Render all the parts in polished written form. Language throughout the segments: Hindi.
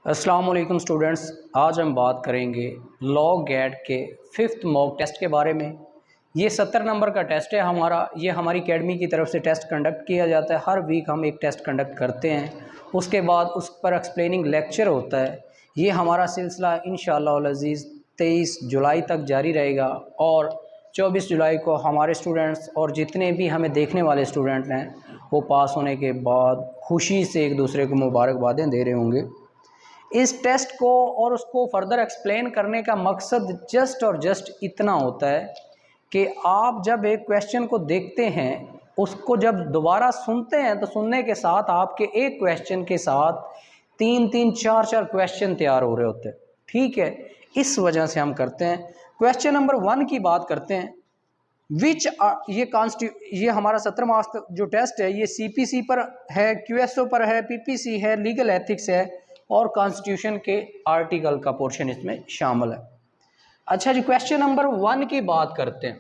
अस्सलाम वालेकुम स्टूडेंट्स, आज हम बात करेंगे लॉ गेट के 5th मॉक टेस्ट के बारे में। ये 70 नंबर का टेस्ट है हमारा। ये हमारी अकेडमी की तरफ से टेस्ट कंडक्ट किया जाता है। हर वीक हम एक टेस्ट कंडक्ट करते हैं, उसके बाद उस पर एक्सप्लेनिंग लेक्चर होता है। ये हमारा सिलसिला इंशाअल्लाह अज़ीज़ 23 जुलाई तक जारी रहेगा और 24 जुलाई को हमारे स्टूडेंट्स और जितने भी हमें देखने वाले स्टूडेंट हैं वो पास होने के बाद खुशी से एक दूसरे को मुबारकबादें दे रहे होंगे। इस टेस्ट को और उसको फर्दर एक्सप्लेन करने का मकसद जस्ट और जस्ट इतना होता है कि आप जब एक क्वेश्चन को देखते हैं, उसको जब दोबारा सुनते हैं तो सुनने के साथ आपके एक क्वेश्चन के साथ 3-3, 4-4 क्वेश्चन तैयार हो रहे होते हैं। ठीक है, इस वजह से हम करते हैं। क्वेश्चन नंबर 1 की बात करते हैं। ये हमारा 17 मार्क्स जो टेस्ट है ये CPC पर है, QSO पर है, PPC है, लीगल एथिक्स है और कॉन्स्टिट्यूशन के आर्टिकल का पोर्शन इसमें शामिल है। अच्छा जी, क्वेश्चन नंबर 1 की बात करते हैं।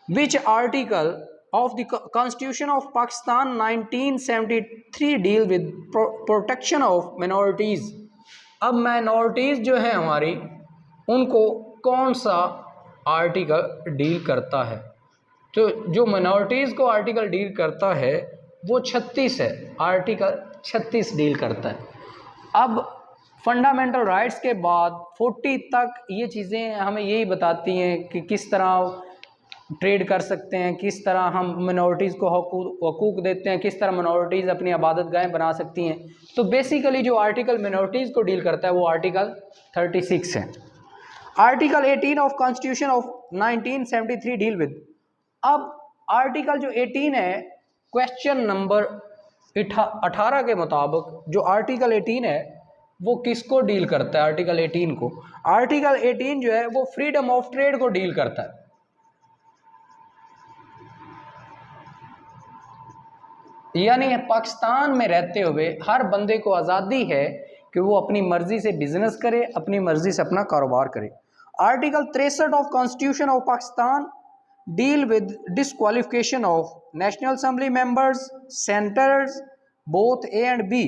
विच article of the constitution of Pakistan 1973 deal with protection of minorities. अब माइनॉरिटीज़ जो है हमारी, उनको कौन सा आर्टिकल डील करता है? तो जो माइनॉरिटीज़ को आर्टिकल डील करता है वो 36 है, आर्टिकल 36 डील करता है। अब फंडामेंटल राइट्स के बाद 40 तक ये चीज़ें हमें यही बताती हैं कि किस तरह ट्रेड कर सकते हैं, किस तरह हम मिनॉरिटीज़ को हकूक़ देते हैं, किस तरह मिनॉरिटीज़ अपनी इबादत गाहें बना सकती हैं। तो बेसिकली जो आर्टिकल मिनॉरिटीज़ को डील करता है वो आर्टिकल 36 है। Article 18 of constitution of 1973 deal with. अब आर्टिकल जो 18 है, क्वेश्चन नंबर 18 के मुताबिक जो आर्टिकल 18 है वो किसको डील करता है? आर्टिकल 18 को, आर्टिकल 18 जो है वो फ्रीडम ऑफ ट्रेड को डील करता है। यानी पाकिस्तान में रहते हुए हर बंदे को आज़ादी है कि वो अपनी मर्जी से बिजनेस करे, अपनी मर्जी से अपना कारोबार करे। Article 63 of constitution of Pakistan deal with disqualification of national assembly members, senators both A and B।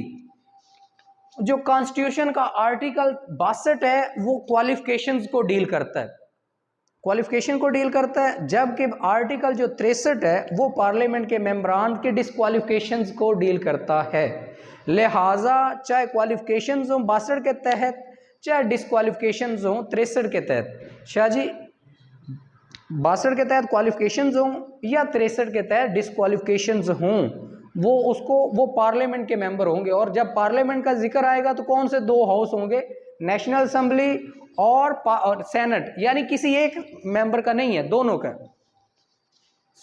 जो कॉन्स्टिट्यूशन का आर्टिकल 62 है वो क्वालिफिकेशंस को डील करता है, क्वालिफिकेशन को डील करता है, जबकि आर्टिकल जो 63 है वो पार्लियामेंट के मेंबरान के डिसक्वालिफिकेशंस को डील करता है। लिहाजा चाहे क्वालिफिकेशंस हों 62 के तहत, चाहे डिसक्वालिफिकेशंस हों 63 के तहत। शाह जी, 62 के तहत क्वालिफिकेशंस हों या 63 के तहत डिसक्वालिफिकेशंस हों, वो पार्लियामेंट के मेंबर होंगे। और जब पार्लियामेंट का जिक्र आएगा तो कौन से दो हाउस होंगे? नेशनल असेंबली और सेनेट, यानी किसी एक मेंबर का नहीं है, दोनों का,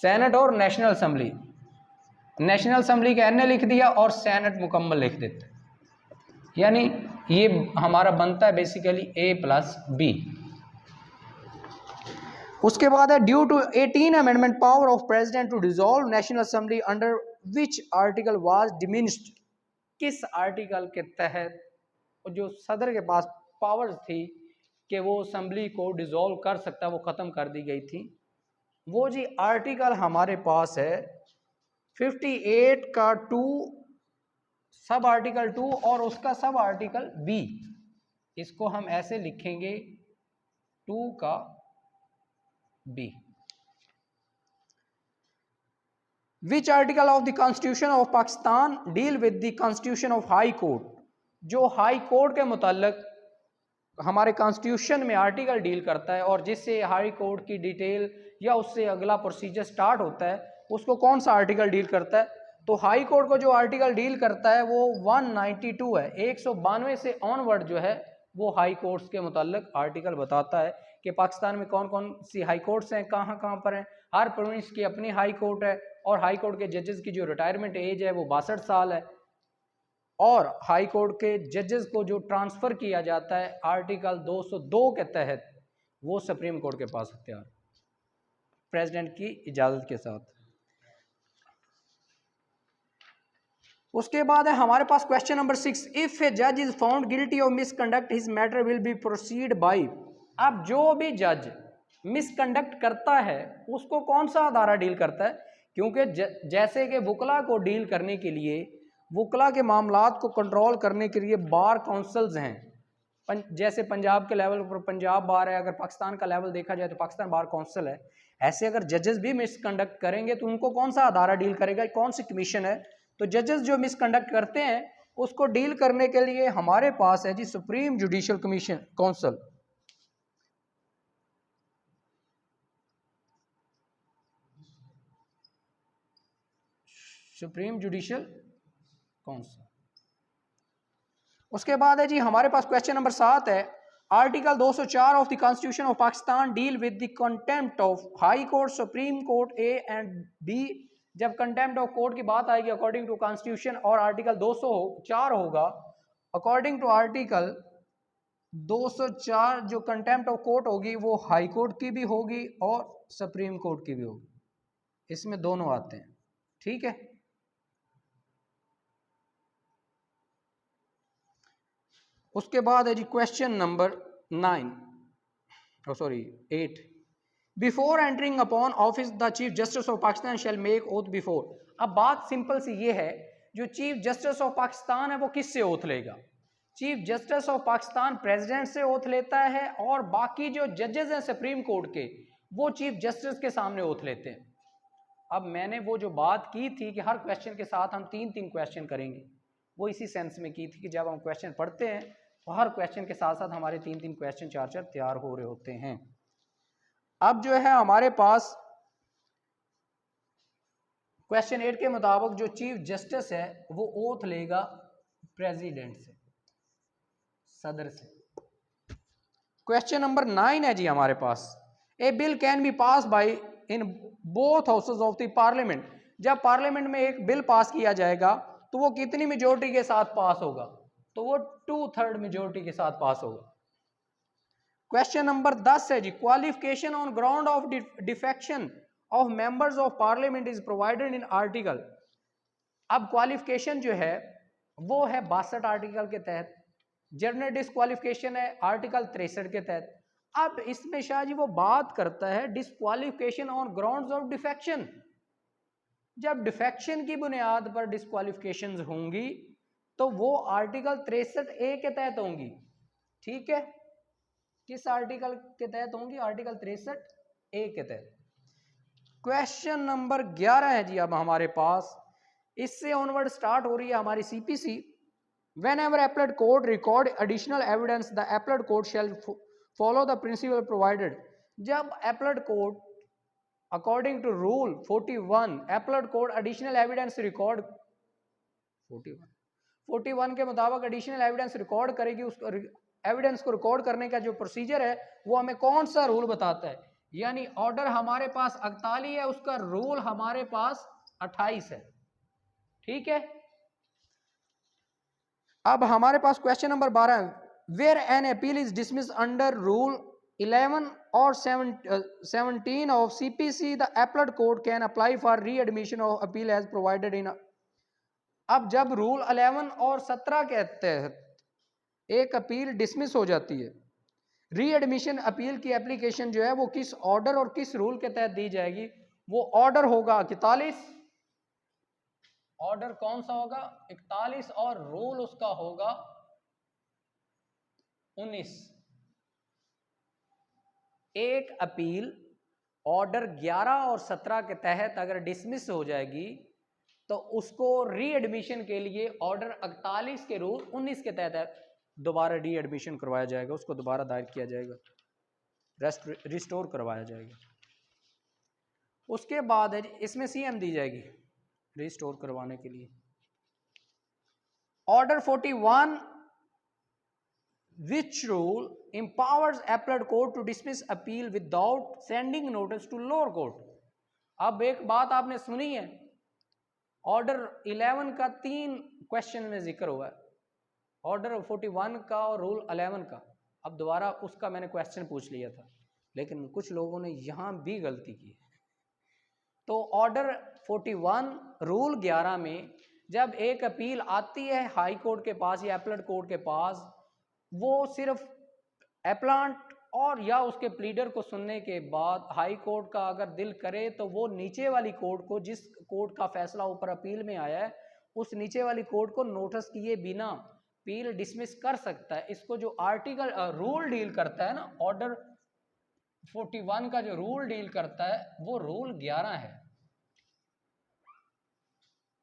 सेनेट और नेशनल असेंबली। नेशनल असेंबली का NA लिख दिया और सेनेट मुकम्मल लिख देते, यानी ये हमारा बनता है बेसिकली A+B। उसके बाद है due to 18 amendment power of president to dissolve national assembly under which article was diminished. किस आर्टिकल के तहत जो सदर के पास पावर्स थी कि वो असेंबली को डिसॉल्व कर सकता, वो ख़त्म कर दी गई थी। वो जी आर्टिकल हमारे पास है 58 का 2, सब आर्टिकल 2 और उसका सब आर्टिकल B। इसको हम ऐसे लिखेंगे 2 का B। Which article of the constitution of Pakistan deal with the constitution of high court. जो हाई कोर्ट के मुताल्लिक हमारे कॉन्स्टिट्यूशन में आर्टिकल डील करता है और जिससे हाई कोर्ट की डिटेल या उससे अगला प्रोसीजर स्टार्ट होता है, उसको कौन सा आर्टिकल डील करता है? तो हाई कोर्ट को जो आर्टिकल डील करता है वो 192 है। 192 से ऑनवर्ड जो है वो हाई कोर्ट्स के मुताल्लिक आर्टिकल बताता है कि पाकिस्तान में कौन कौन सी हाई कोर्ट्स हैं, कहाँ कहाँ पर हैं। हर प्रोविंस की अपनी हाई कोर्ट है और हाई कोर्ट के जजेस की जो रिटायरमेंट एज है वो 62 साल है। और हाई कोर्ट के जजेस को जो ट्रांसफ़र किया जाता है आर्टिकल 202 के तहत, वो सुप्रीम कोर्ट के पास अख्तियार, प्रेसिडेंट की इजाज़त के साथ। उसके बाद है हमारे पास क्वेश्चन नंबर 6। इफ़ ए जज is found guilty of misconduct his matter will be proceed by. अब जो भी जज मिसकंडक्ट करता है उसको कौन सा अदारा डील करता है? क्योंकि जैसे कि वकला को डील करने के लिए वकला के मामलात को कंट्रोल करने के लिए बार काउंसिल्स हैं, जैसे पंजाब के लेवल पर पंजाब बार है, अगर पाकिस्तान का लेवल देखा जाए तो पाकिस्तान बार काउंसिल है। ऐसे अगर जजेस भी मिसकंडक्ट करेंगे तो उनको कौन सा अदारा डील करेगा, कौन सी कमीशन है? तो जजेस जो मिसकंडक्ट करते हैं उसको डील करने के लिए हमारे पास है जी supreme judicial commission council. Supreme judicial council. उसके बाद है जी हमारे पास क्वेश्चन नंबर 7 है, article 204 of the constitution of Pakistan deal with the contempt of high court, supreme court A and B. जब कंटेम्प्ट ऑफ कोर्ट की बात आएगी अकॉर्डिंग टू कॉन्स्टिट्यूशन और आर्टिकल 204 होगा, अकॉर्डिंग टू आर्टिकल 204 जो कंटेम्प्ट ऑफ कोर्ट होगी वो हाई कोर्ट की भी होगी और सुप्रीम कोर्ट की भी होगी, इसमें दोनों आते हैं, ठीक है। उसके बाद है जी question number 8, before entering upon office the chief justice of Pakistan shall make oath before. अब बात सिंपल सी ये है, जो चीफ जस्टिस ऑफ पाकिस्तान है वो किससे ओथ लेगा? Chief justice of Pakistan president से ओथ लेता है और बाकी जो जजेस हैं सुप्रीम कोर्ट के वो चीफ जस्टिस के सामने ओथ लेते हैं। अब मैंने वो जो बात की थी कि हर क्वेश्चन के साथ हम 3-3 क्वेश्चन करेंगे, वो इसी सेंस में की थी कि जब हम क्वेश्चन पढ़ते हैं तो हर क्वेश्चन के साथ साथ हमारे 3-3 क्वेश्चन 4-4 तैयार हो रहे होते हैं। अब जो है हमारे पास क्वेश्चन 8 के मुताबिक जो चीफ जस्टिस है वो ओथ लेगा प्रेसिडेंट से, सदर से। क्वेश्चन नंबर 9 है जी हमारे पास, a bill can be pass by in both houses of the parliament. जब पार्लियामेंट में एक बिल पास किया जाएगा तो वो कितनी मेजोरिटी के साथ पास होगा? तो वो 2/3 मेजोरिटी के साथ पास होगा। क्वेश्चन नंबर 10 है जी, qualification on ground of defection of members of parliament is provided in article. अब क्वालिफिकेशन जो है वो है 62 आर्टिकल के तहत, जनरल डिस्क्वालिफिकेशन है आर्टिकल 63 के तहत। अब इसमें शाह जी वो बात करता है disqualification on grounds of defection. जब डिफेक्शन की बुनियाद पर डिस्क्वालिफिकेशन होंगी तो वो आर्टिकल 63A के तहत होंगी, ठीक है। किस आर्टिकल के तहत होंगी? आर्टिकल 63A के तहत। क्वेश्चन नंबर 11 है जी अब हमारे पास, इससे ऑनवर्ड स्टार्ट हो रही है हमारी CPC. Whenever appellate court record additional evidence, the appellate court shall follow the principle provided. जब appellate court according to rule 41 appellate court additional evidence record 41 के मुताबिक additional evidence record करेगी, उसको एविडेंस को रिकॉर्ड करने का जो प्रोसीजर है वो हमें कौन सा रूल बताता है? यानी ऑर्डर हमारे पास 48 है, उसका रूल हमारे पास 28 है, ठीक है। अब हमारे पास question number 12, where an appeal is dismiss under rule 11 or 17 of CPC, the appellate court can apply for re admission of appeal as provided in. अब जब रूल 11 और 17 के तहत एक अपील डिसमिस हो जाती है, री एडमिशन अपील की एप्लीकेशन जो है वो किस ऑर्डर और किस रूल के तहत दी जाएगी? वो ऑर्डर होगा 41, ऑर्डर कौन सा होगा? 41, और रूल उसका होगा 19। एक अपील ऑर्डर 11 और 17 के तहत अगर डिसमिस हो जाएगी तो उसको री एडमिशन के लिए ऑर्डर 41 के रूल 19 के तहत दोबारा री एडमिशन करवाया जाएगा, उसको दोबारा दायर किया जाएगा, रिस्टोर करवाया जाएगा। उसके बाद है इसमें सीएम दी जाएगी रिस्टोर करवाने के लिए। Order 41 which rule empowers appellate court to dismiss appeal without sending notice to lower court। अब एक बात आपने सुनी है, ऑर्डर 11 का 3 क्वेश्चन में जिक्र हुआ है, ऑर्डर 41 का और रूल 11 का। अब दोबारा उसका मैंने क्वेश्चन पूछ लिया था, लेकिन कुछ लोगों ने यहां भी गलती की। तो ऑर्डर 41 रूल 11 में जब एक अपील आती है हाई कोर्ट के पास या एपलेट कोर्ट के पास, वो सिर्फ एप्लांट और या उसके प्लीडर को सुनने के बाद हाई कोर्ट का अगर दिल करे तो वो नीचे वाली कोर्ट को, जिस कोर्ट का फैसला ऊपर अपील में आया है, उस नीचे वाली कोड को नोटिस किए बिना अपील डिसमिस कर सकता है। इसको जो आर्टिकल रूल डील करता है ना, ऑर्डर 41 का जो रूल डील करता है वो रूल 11 है।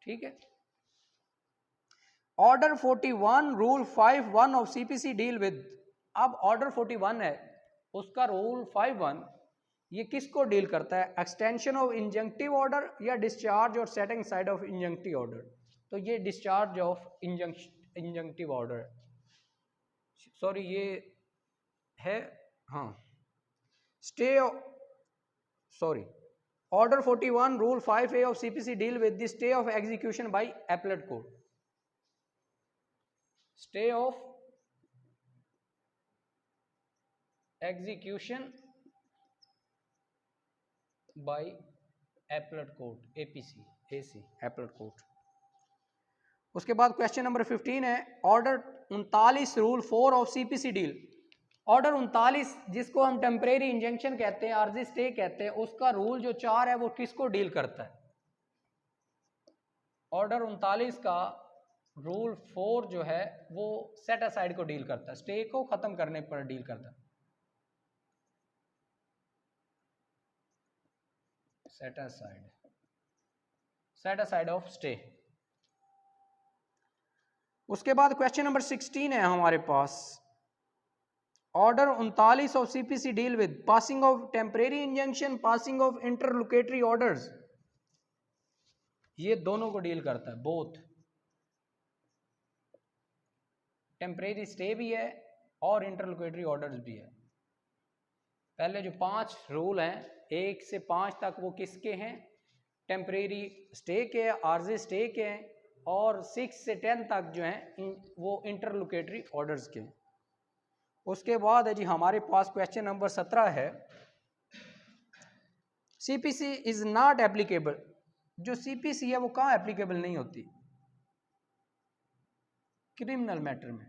ठीक है, order 41 rule 51 of CPC deal with. अब ऑर्डर 41 है, उसका रूल 51 ये किसको डील करता है? एक्सटेंशन ऑफ इंजंक्टिव ऑर्डर या डिस्चार्ज और setting side of injunctive order? तो ये discharge of injunctive order, sorry ये है, हाँ, stay, sorry, order 41 rule 5A of CPC deal with the stay of execution by appellate code. Stay of execution by appellate code, APC, AC, appellate code. उसके बाद क्वेश्चन नंबर 15 है, order 39 rule 4 of CPC deal. Order 39 जिसको हम टेम्परेरी इंजंक्शन कहते हैं, आर्जी स्टे कहते हैं, उसका रूल जो 4 है वो किसको डील करता है? ऑर्डर 39 का रूल 4 जो है वो सेट असाइड को डील करता है, स्टे को खत्म करने पर डील करता है। Set aside of stay. उसके बाद क्वेश्चन नंबर 16 है हमारे पास, order 39 of CPC deal with passing of temporary injunction, passing of interlocutory orders. ये दोनों को डील करता है, बोथ। टेम्परेरी स्टे भी है और इंटरलोकेटरी ऑर्डर्स भी है। पहले जो 5 रूल हैं 1 से 5 तक वो किसके हैं? टेम्परेरी स्टे के, आर्जी स्टे के हैं, और 6 से 10 तक जो हैं वो इंटरलोकेटरी ऑर्डर्स के हैं। उसके बाद है जी हमारे पास क्वेश्चन नंबर 17 है, सीपीसी इज नॉट एप्लीकेबल। जो सीपीसी है वो कहाँ एप्लीकेबल नहीं होती? क्रिमिनल मैटर में,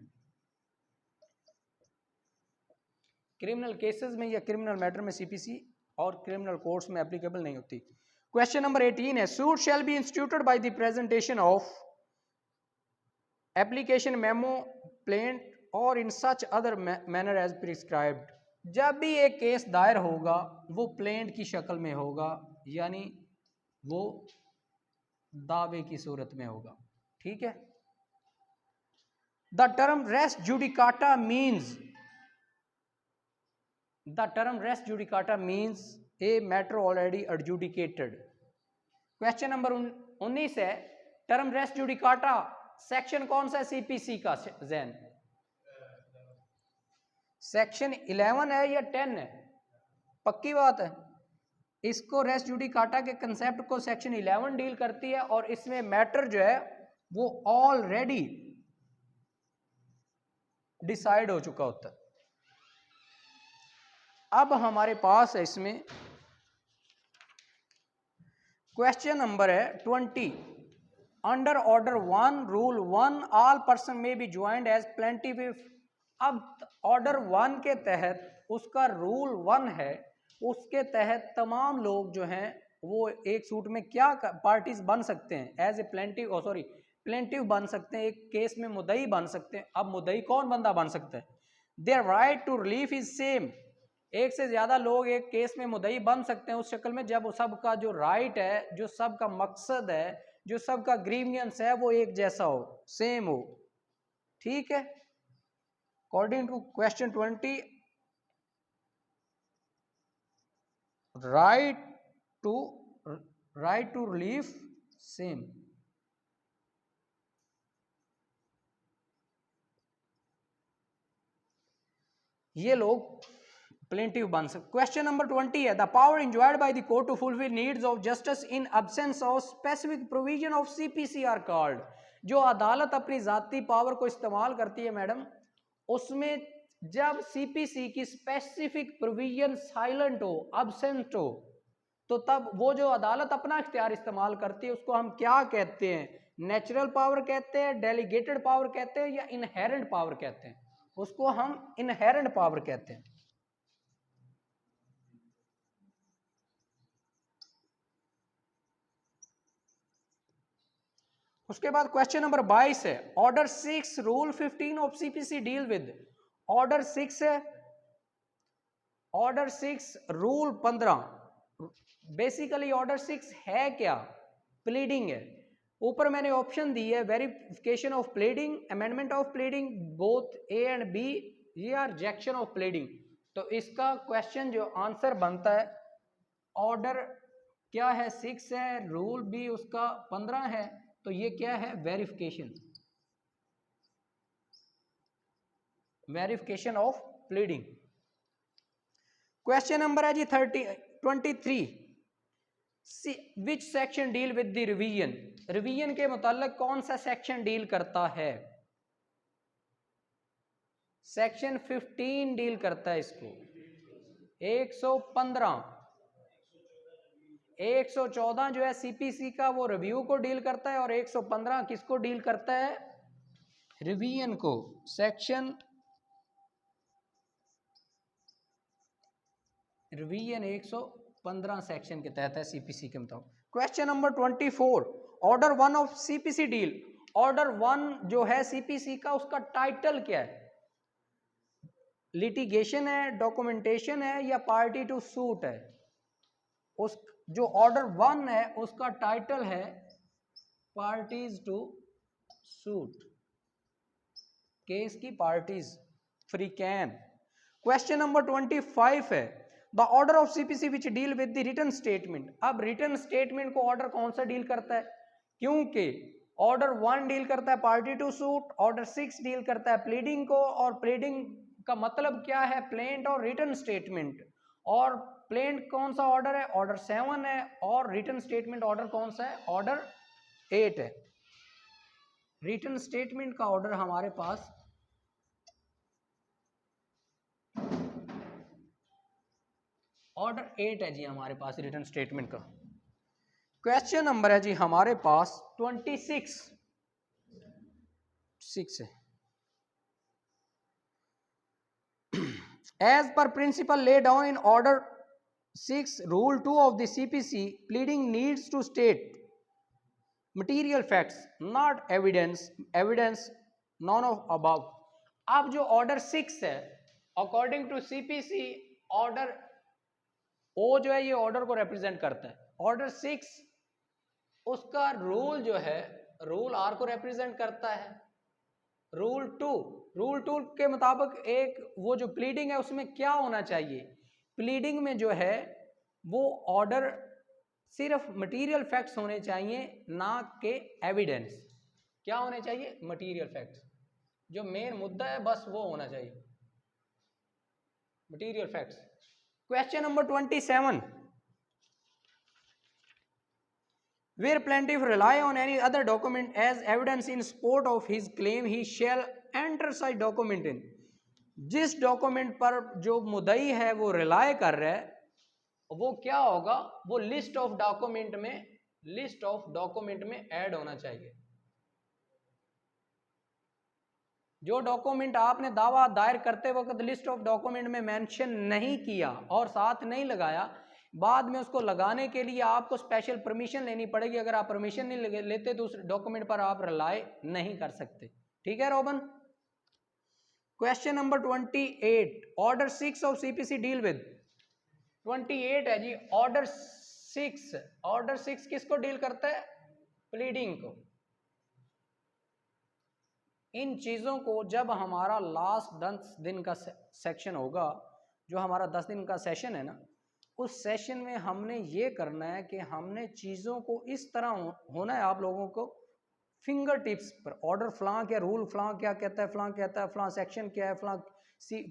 क्रिमिनल केसेस में या क्रिमिनल मैटर में सीपीसी और क्रिमिनल कोर्ट्स में एप्लीकेबल नहीं होती। क्वेश्चन नंबर 18 है, suit shall be instituted by the presentation of application memo, plaint or in such other manner as prescribed. जब भी एक केस दायर होगा वो प्लेंट की शक्ल में होगा, यानी वो दावे की सूरत में होगा। ठीक है, the term res judicata means, the term res judicata means a matter already adjudicated. Question number 19 है, टर्म रेस जुडिकाटा सेक्शन कौन सा है सीपीसी का? जैन सेक्शन 11 है या 10 है? पक्की बात है, इसको रेस जुडिकाटा के कंसेप्ट को सेक्शन 11 डील करती है और इसमें मैटर जो है वो ऑलरेडी डिसाइड हो चुका होता है। अब हमारे पास है इसमें क्वेश्चन नंबर है 20, under order 1 rule 1 all person में बी ज्वाइंट एज प्लेंटिफ। अब ऑर्डर 1 के तहत उसका रूल 1 है, उसके तहत तमाम लोग जो हैं वो एक सूट में क्या पार्टीज बन सकते हैं? As a plaintiff, sorry, plaintiff बन सकते हैं, एक केस में मुद्दई बन सकते हैं। अब मुद्दई कौन बंदा बन सकता है? Their right to relief is same. एक से ज्यादा लोग एक केस में मुद्दई बन सकते हैं उस शक्ल में जब सबका जो राइट है, जो सबका मकसद है, जो सबका ग्रीवियंस है वो एक जैसा हो, सेम हो। ठीक है, according to question 20, right to relief same. ये लोग प्लेंटिव बन सकते। क्वेश्चन नंबर 20 है, the power enjoyed by the court to fulfil needs of justice in absence of specific provision of CPC are called. जो अदालत अपनी जाती पावर को इस्तेमाल करती है मैडम, उसमें जब सीपीसी की स्पेसिफिक प्रोविजन साइलेंट हो, एब्सेंट हो, तो तब वो जो अदालत अपना इख्तियार इस्तेमाल करती है उसको हम क्या कहते हैं? नेचुरल पावर कहते हैं, डेलीगेटेड पावर कहते हैं, या इनहेरेंट पावर कहते हैं? उसको हम इनहेरेंट पावर कहते हैं। उसके बाद क्वेश्चन नंबर 22 है, order 6 rule 15 of CPC deal with. Order 6 है, ऑर्डर 6 रूल 15। बेसिकली ऑर्डर 6 है क्या? प्लीडिंग है। ऊपर मैंने ऑप्शन दी है, verification of pleading, amendment of pleading, both A and B, या रिजेक्शन ऑफ प्लीडिंग। तो इसका क्वेश्चन जो आंसर बनता है, ऑर्डर क्या है? 6 है, रूल भी उसका 15 है, तो ये क्या है? Verification, verification of pleading. Question number है जी 23, which section deal with the revision. Revision के मुताल्लिक कौन सा सेक्शन डील करता है? सेक्शन 15 डील करता है इसको। 115, 114 जो है सीपीसी का, वो रिव्यू को डील करता है, और 115 किसको डील करता है? रिवीजन को। सेक्शन रिवीजन 115 सेक्शन के तहत है सीपीसी के मुताबिक। Question number 24, order 1 of CPC deal. Order 1 जो है सीपीसी का, उसका टाइटल क्या है? लिटिगेशन है, डॉक्यूमेंटेशन है, या पार्टी टू सूट है? उस जो ऑर्डर 1 है उसका टाइटल है पार्टीज टू सूट, केस की parties free can. Question number 25 है, the order of CPC which deal with the written statement. अब रिटन स्टेटमेंट को ऑर्डर कौन सा डील करता है? क्योंकि ऑर्डर 1 डील करता है party to suit, order 6 deal करता है प्लीडिंग को, और प्लीडिंग का मतलब क्या है? प्लेंट और रिटन स्टेटमेंट। और प्लेंट कौन सा ऑर्डर है? ऑर्डर 7 है, और रिटन स्टेटमेंट ऑर्डर कौन सा है? ऑर्डर 8 है। रिटन स्टेटमेंट का ऑर्डर हमारे पास ऑर्डर 8 है जी हमारे पास रिटन स्टेटमेंट का। क्वेश्चन नंबर है जी हमारे पास 26 है। As per principle lay down in order 6 rule 2 of the CPC, pleading needs to state material facts not evidence, evidence none of above. अब जो ऑर्डर 6 है, according to CPC, order O जो है ये ऑर्डर को रिप्रेजेंट करता है। ऑर्डर 6 उसका रूल जो है, रूल आर को रिप्रेजेंट करता है। रूल 2 के मुताबिक एक वो जो प्लीडिंग है उसमें क्या होना चाहिए? प्लीडिंग में जो है वो ऑर्डर सिर्फ मटेरियल फैक्ट्स होने चाहिए, ना के एविडेंस। क्या होने चाहिए? Material facts. जो मेन मुद्दा है बस वो होना चाहिए, material facts. Question number 27, where plaintiff rely on any other document as evidence in support of his claim, he shall enter such document in। जिस डॉक्यूमेंट पर जो मुद्दई है वो रिलाय कर रहा है, वो क्या होगा? वो लिस्ट ऑफ डॉक्यूमेंट में ऐड होना चाहिए। जो डॉक्यूमेंट आपने दावा दायर करते वक्त लिस्ट ऑफ डॉक्यूमेंट में मेंशन नहीं किया और साथ नहीं लगाया, बाद में उसको लगाने के लिए आपको स्पेशल परमिशन लेनी पड़ेगी। अगर आप परमिशन नहीं लेते तो उस डॉक्यूमेंट पर आप रिलाय नहीं कर सकते। ठीक है रोबन? Question number 28, order 6 of CPC deal with. 28 है जी ऑर्डर 6। ऑर्डर 6 किसको डील करता है? प्लीडिंग को। इन चीज़ों को जब हमारा लास्ट 10 दिन का सेक्शन होगा, जो हमारा 10 दिन का सेशन है ना, उस सेशन में हमने ये करना है कि हमने चीज़ों को इस तरह होना है आप लोगों को फिंगर टिप्स पर। ऑर्डर फलां क्या, रूल फलां क्या कहता है, फलां कहता है, फलां सेक्शन क्या है, फलां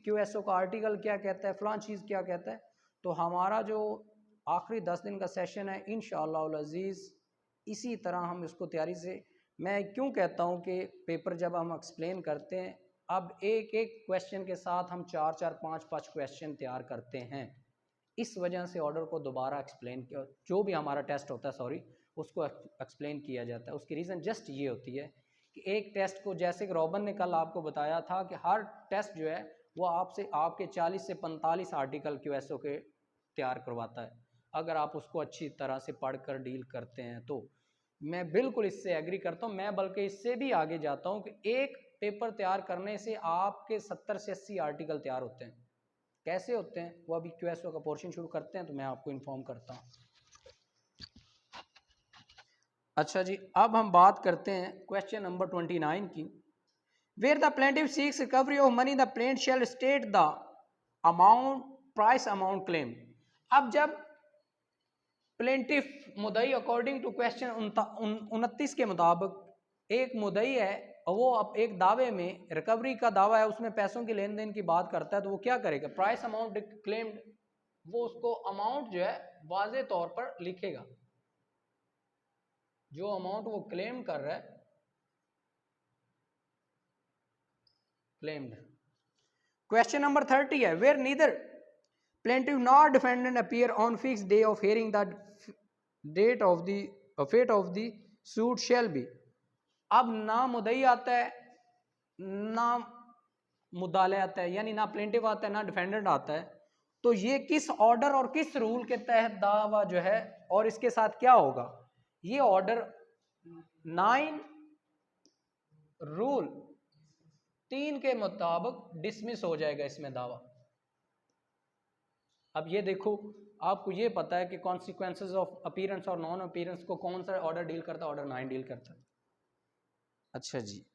QSO का आर्टिकल क्या कहता है, फलां चीज़ क्या कहता है। तो हमारा जो आखिरी 10 दिन का सेशन है, इंशाअल्लाह अज़ीज़ इसी तरह हम इसको तैयारी से, मैं क्यों कहता हूँ कि पेपर जब हम एक्सप्लेन करते हैं, अब एक एक क्वेश्चन के साथ हम 4-4 5-5 क्वेश्चन तैयार करते हैं। इस वजह से ऑर्डर को दोबारा एक्सप्लेन किया, जो भी हमारा टेस्ट होता है सॉरी, उसको एक्सप्लेन किया जाता है। उसकी रीज़न जस्ट ये होती है कि एक टेस्ट को, जैसे कि रॉबन ने कल आपको बताया था कि हर टेस्ट जो है वो आपसे आपके 40 से 45 आर्टिकल QSO के तैयार करवाता है। अगर आप उसको अच्छी तरह से पढ़कर डील करते हैं तो मैं बिल्कुल इससे एग्री करता हूँ। मैं बल्कि इससे भी आगे जाता हूँ कि एक पेपर तैयार करने से आपके 70 से 80 आर्टिकल तैयार होते हैं। कैसे होते हैं वो अभी क्यूएसओ का पोर्शन शुरू करते हैं तो मैं आपको इन्फॉर्म करता हूँ। अच्छा जी, अब हम बात करते हैं क्वेश्चन नंबर 29 की। Where the plaintiff seeks recovery of money the plaint shall state the amount price amount claim. अब जब प्लेंटिफ मुदई अकॉर्डिंग टू क्वेश्चन 29 के मुताबिक एक मुदई है और वो अब एक दावे में रिकवरी का दावा है, उसमें पैसों की लेन देन की बात करता है, तो वो क्या करेगा? प्राइस अमाउंट क्लेम्ड, वो उसको अमाउंट जो है वाज़े तौर पर लिखेगा, जो अमाउंट वो क्लेम कर रहा है क्लेम्ड। क्वेश्चन नंबर 30 है where neither plaintiff nor defendant appear on fix day of hearing the date of the fate of the suit shall be. अब ना मुदई आता है ना मुद्दाले आता है, यानी ना प्लेंटिफ आता है ना डिफेंडेंट आता है, तो ये किस ऑर्डर और किस रूल के तहत दावा जो है, और इसके साथ क्या होगा? ये ऑर्डर 9 रूल 3 के मुताबिक डिसमिस हो जाएगा इसमें दावा। अब ये देखो, आपको ये पता है कि कॉन्सिक्वेंसेस ऑफ अपीयरेंस और नॉन अपीयरेंस को कौन सा ऑर्डर डील करता है? ऑर्डर 9 डील करता है। अच्छा जी,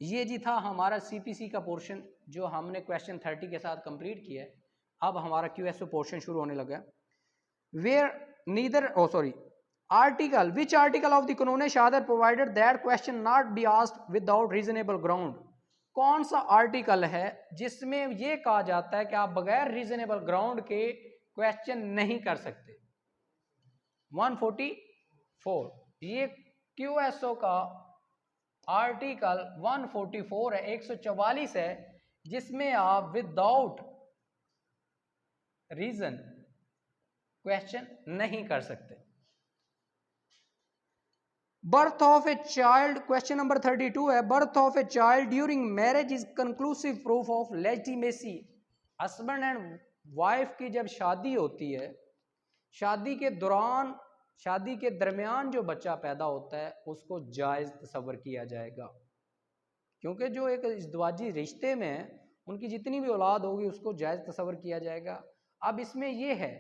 ये जी था हमारा सीपीसी का पोर्शन जो हमने क्वेश्चन 30 के साथ कंप्लीट किया है। अब हमारा क्यूएसओ पोर्शन शुरू होने लगा। Where neither article which article of the Qanun Shahadat provided that question not be asked without reasonable ground. कौन सा आर्टिकल है जिसमें यह कहा जाता है कि आप बगैर रीजनेबल ग्राउंड के क्वेश्चन नहीं कर सकते? 144, ये क्यूएसओ का आर्टिकल 144 है, 144 है, जिसमें आप विदाउट रीजन क्वेश्चन नहीं कर सकते। Birth of a child, question number 32 है, birth of a child during marriage is conclusive proof of legitimacy. Husband and wife की जब शादी होती है, शादी के दौरान, शादी के दरमियान जो बच्चा पैदा होता है उसको जायज़ तस्वर किया जाएगा, क्योंकि जो एक इज़्दवाजी रिश्ते में है उनकी जितनी भी औलाद होगी उसको जायज़ तस्वर किया जाएगा। अब इसमें यह है,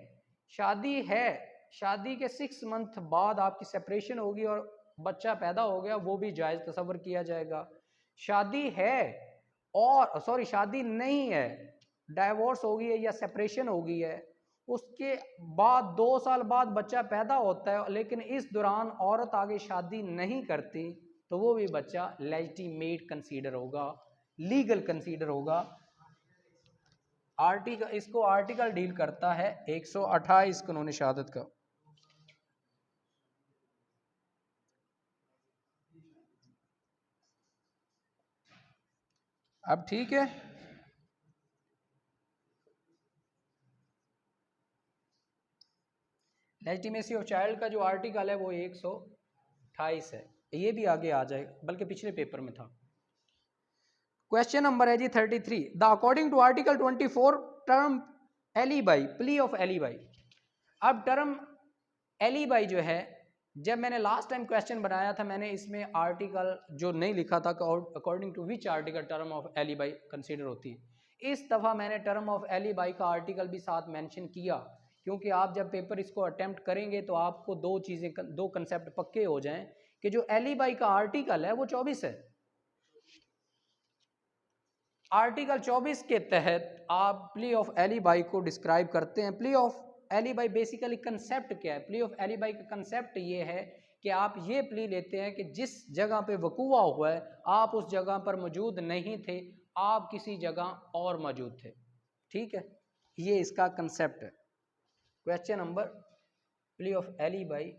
शादी है, शादी के 6 मंथ बाद आपकी सेपरेशन होगी और बच्चा पैदा हो गया, वो भी जायज़ तस्वर किया जाएगा। शादी है और शादी नहीं है, डाइवोर्स हो गई है या सेपरेशन हो गई है, उसके बाद 2 साल बाद बच्चा पैदा होता है, लेकिन इस दौरान औरत आगे शादी नहीं करती, तो वो भी बच्चा लेजिटिमेट कंसीडर होगा, लीगल कंसीडर होगा। आर्टिकल, इसको आर्टिकल डील करता है 128 कानून शहादत का। अब ठीक है, लेजिटिमेसी ऑफ चाइल्ड का जो आर्टिकल है वो 128 है, ये भी आगे आ जाएगा, बल्कि पिछले पेपर में था। क्वेश्चन नंबर है जी 33, the according to article 24 term alibi, plea of alibi. अब टर्म एलिबाई जो है, जब मैंने लास्ट टाइम क्वेश्चन बनाया था, मैंने इसमें आर्टिकल जो नहीं लिखा था according to which article term of alibi consider होती है। इस दफ़ा मैंने टर्म ऑफ एलिबाई का आर्टिकल भी साथ मेंशन किया, क्योंकि आप जब पेपर इसको अटेम्प्ट करेंगे तो आपको दो कंसेप्ट पक्के हो जाएं कि जो एलिबाई का आर्टिकल है वो 24 है। आर्टिकल 24 के तहत आप प्ली ऑफ एलिबाई को डिस्क्राइब करते हैं। Plea of alibi basically concept क्या है? प्ली ऑफ एलिबाई का कंसेप्ट ये है कि आप ये प्ली लेते हैं कि जिस जगह पे वकूआ हुआ है आप उस जगह पर मौजूद नहीं थे, आप किसी जगह और मौजूद थे। ठीक है, ये इसका कंसेप्ट है। Question number, plea of alibi,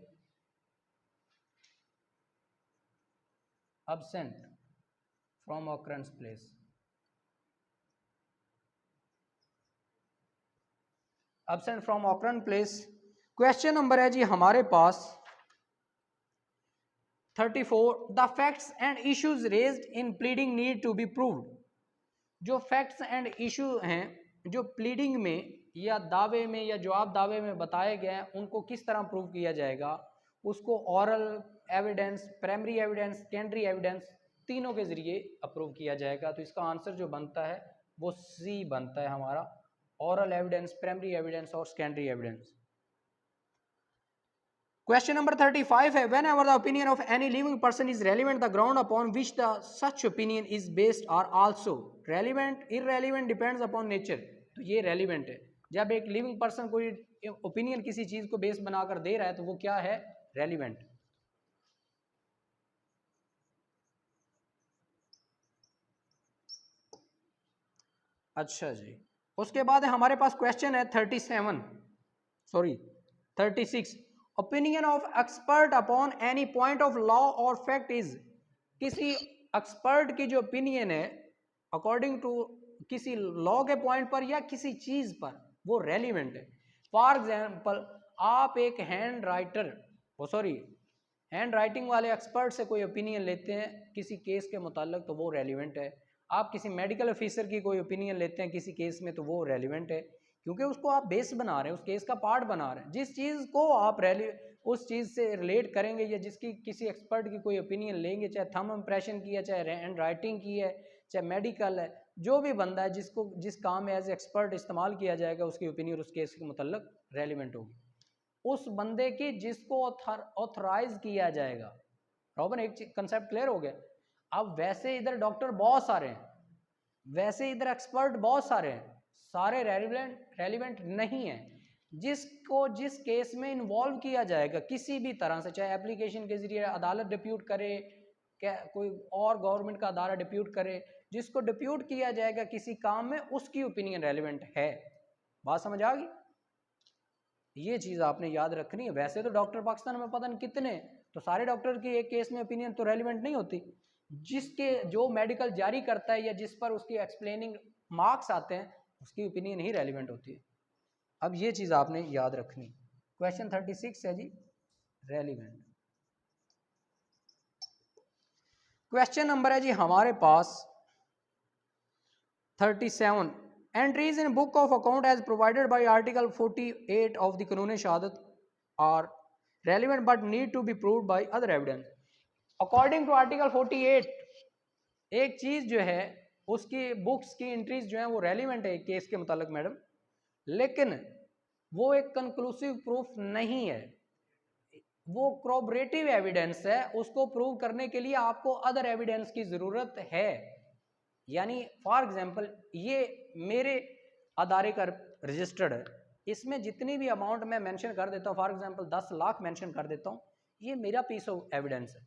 absent from occurrence place। absent from occurrence place। Question number है जी हमारे पास 34, the facts and issues raised in pleading need to be proved. जो फैक्ट्स एंड इशू हैं जो प्लीडिंग में या दावे में या जवाब दावे में बताए गए हैं, उनको किस तरह प्रूव किया जाएगा? उसको oral evidence, primary evidence, secondary evidence, तीनों के जरिए अप्रूव किया जाएगा। तो इसका आंसर जो बनता है वो सी बनता है हमारा, ओरल एविडेंस, प्राइमरी एविडेंस और सेकेंडरी एविडेंस। क्वेश्चन नंबर 35 है, whenever the opinion of any living person is relevant the ground upon which the such opinion is based are also relevant, irrelevant depends upon nature. तो ये रेलिवेंट है, जब एक लिविंग पर्सन कोई ओपिनियन किसी चीज को बेस बनाकर दे रहा है तो वो क्या है, रेलिवेंट। अच्छा जी, उसके बाद हमारे पास क्वेश्चन है 36, opinion of expert upon any point of law और फैक्ट इज। किसी एक्सपर्ट की जो ओपिनियन है अकॉर्डिंग टू किसी लॉ के पॉइंट पर या किसी चीज पर, वो रेलिवेंट है। फॉर एग्जाम्पल, आप एक हैंड राइटिंग वाले एक्सपर्ट से कोई ओपिनियन लेते हैं किसी केस के मुताल्लिक, तो वो रेलिवेंट है। आप किसी मेडिकल ऑफिसर की कोई ओपिनियन लेते हैं किसी केस में, तो वो रेलिवेंट है, क्योंकि उसको आप बेस बना रहे हैं, उस केस का पार्ट बना रहे हैं। जिस चीज़ को आप उस चीज़ से रिलेट करेंगे या जिसकी किसी एक्सपर्ट की कोई ओपिनियन लेंगे, चाहे थंब इम्प्रेशन की है, चाहे हैंड राइटिंग की है, चाहे मेडिकल है, जो भी बंदा है जिस काम में एज एक्सपर्ट इस्तेमाल किया जाएगा, उसकी ओपिनियन उस केस के मुतल्लिक रेलिवेंट होगी। उस बंदे की जिसको ऑथराइज किया जाएगा। रॉबन, एक कंसेप्ट क्लियर हो गया। अब वैसे इधर डॉक्टर बहुत सारे हैं, वैसे इधर एक्सपर्ट बहुत सारे हैं, सारे रेलिवेंट नहीं है। जिसको जिस केस में इन्वॉल्व किया जाएगा किसी भी तरह से, चाहे एप्लीकेशन के जरिए अदालत डिप्यूट करे, क्या कोई और गवर्नमेंट का अदारा डिप्यूट करे, जिसको डिप्यूट किया जाएगा किसी काम में, उसकी ओपिनियन रेलिवेंट है। बात समझ आ गई? ये चीज़ आपने याद रखनी है। वैसे तो डॉक्टर पाकिस्तान में पता नहीं कितने, तो सारे डॉक्टर की एक केस में ओपिनियन तो रेलिवेंट नहीं होती। जिसके जो मेडिकल जारी करता है या जिस पर उसकी एक्सप्लेनिंग मार्क्स आते हैं, उसकी ओपिनियन ही रेलिवेंट होती है। अब ये चीज़ आपने याद रखनी। क्वेश्चन 36 है जी, रेलिवेंट। क्वेश्चन नंबर है जी हमारे पास 37, entries in book of account as provided by article 48 of the Qanun Shahadat are relevant but need to be proved by other evidence. According to article 48 एक चीज जो है उसकी बुक्स की एंट्रीज जो है वो रेलिवेंट है केस के मुतालिक मैडम, लेकिन वो एक कंक्लूसिव प्रूफ नहीं है, वो corroborative एविडेंस है। उसको प्रूव करने के लिए आपको अदर एविडेंस की जरूरत है। यानी फॉर एग्जाम्पल, ये मेरे अदारे का रजिस्टर्ड है, इसमें जितनी भी अमाउंट मैं मेंशन कर देता हूँ, फॉर एग्जाम्पल 10 लाख मेंशन कर देता हूँ, ये मेरा पीस ऑफ एविडेंस है।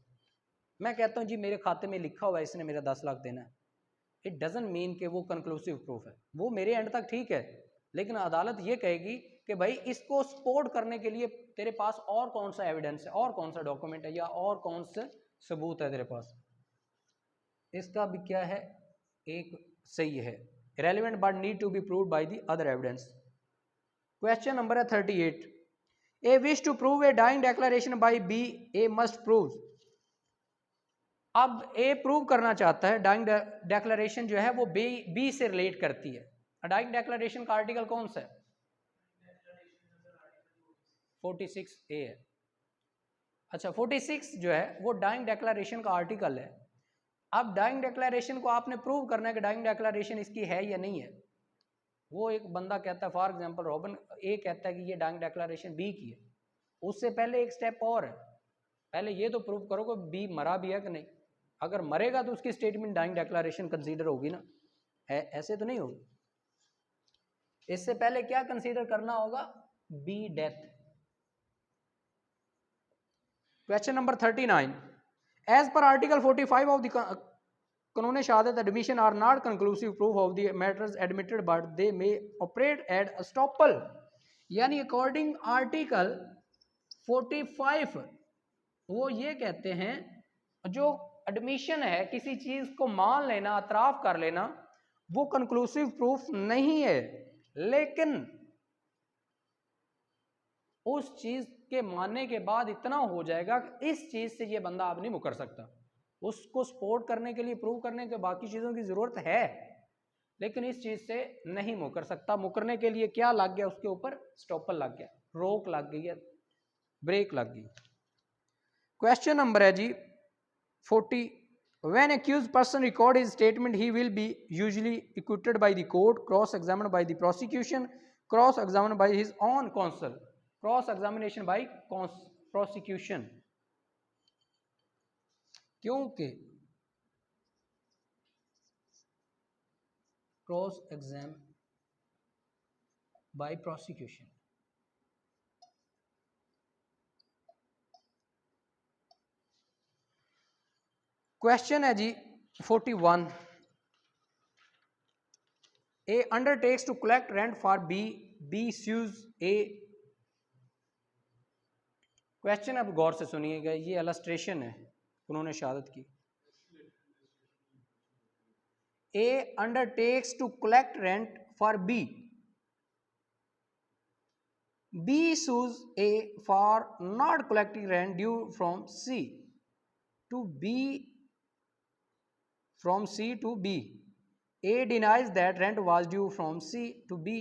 मैं कहता हूँ जी मेरे खाते में लिखा हुआ है, इसने मेरा 10 लाख देना है। इट डजंट मीन कि वो कंक्लूसिव प्रूफ है। वो मेरे एंड तक ठीक है, लेकिन अदालत ये कहेगी कि भाई इसको सपोर्ट करने के लिए तेरे पास और कौन सा एविडेंस है, और कौन सा डॉक्यूमेंट है, या और कौन सा सबूत है तेरे पास। इसका भी क्या है, एक सही है, relevant but need to be proved by the other evidence. Question number है 38, A wish to prove a dying declaration by B, A must prove. अब ए प्रूव करना चाहता है, डाइंग डिक्लेरेशन जो है वो बी से रिलेट करती है। डाइंग डिक्लेरेशन का आर्टिकल कौन सा है? 46A है। अच्छा, 46 जो है वो डाइंग डिक्लेरेशन का आर्टिकल है। अब डाइंग डिक्लेरेशन को आपने प्रूव करना है कि डाइंग डिक्लेरेशन इसकी है या नहीं है। वो एक बंदा कहता है, फॉर एग्जांपल रॉबिन ए कहता है कि ये डाइंग डिक्लेरेशन बी की है, उससे पहले एक स्टेप और है, पहले ये तो प्रूव करो कि बी मरा भी है कि नहीं। अगर मरेगा तो उसकी स्टेटमेंट डाइंग डिक्लेरेशन कंसीडर होगी ना, ऐसे तो नहीं होगी। इससे पहले क्या कंसीडर करना होगा, B death. Question number 39, as per article 45 of the Qanun Shahadat admission are not conclusive proof of the matters admitted but they may operate at estoppel. यानी अकॉर्डिंग आर्टिकल 45 वो ये कहते हैं जो एडमिशन है, किसी चीज को मान लेना, अतराफ कर लेना, वो कंक्लूसिव प्रूफ नहीं है, लेकिन उस चीज के मानने के बाद इतना हो जाएगा कि इस चीज से ये बंदा अब नहीं मुकर सकता। उसको सपोर्ट करने के लिए, प्रूव करने के बाकी चीजों की जरूरत है, लेकिन इस चीज से नहीं मुकर सकता। मुकरने के लिए क्या लग गया उसके ऊपर, स्टॉपल लग गया, रोक लग गई है, ब्रेक लग गई। क्वेश्चन नंबर है जी 40, when accused person record his statement he will be usually acquitted by the court, cross examined by the prosecution, cross examined by his own counsel, cross examination by prosecution। क्योंकि cross exam by prosecution. Question है जी 41, A undertakes to collect rent for B, B sues A. Question अब गौर से सुनिएगा, ये इलस्ट्रेशन है उन्होंने शहादत की। A undertakes to collect rent for B, B sues A for not collecting rent due from C to B, from C to B. A denies that rent was due from C to B.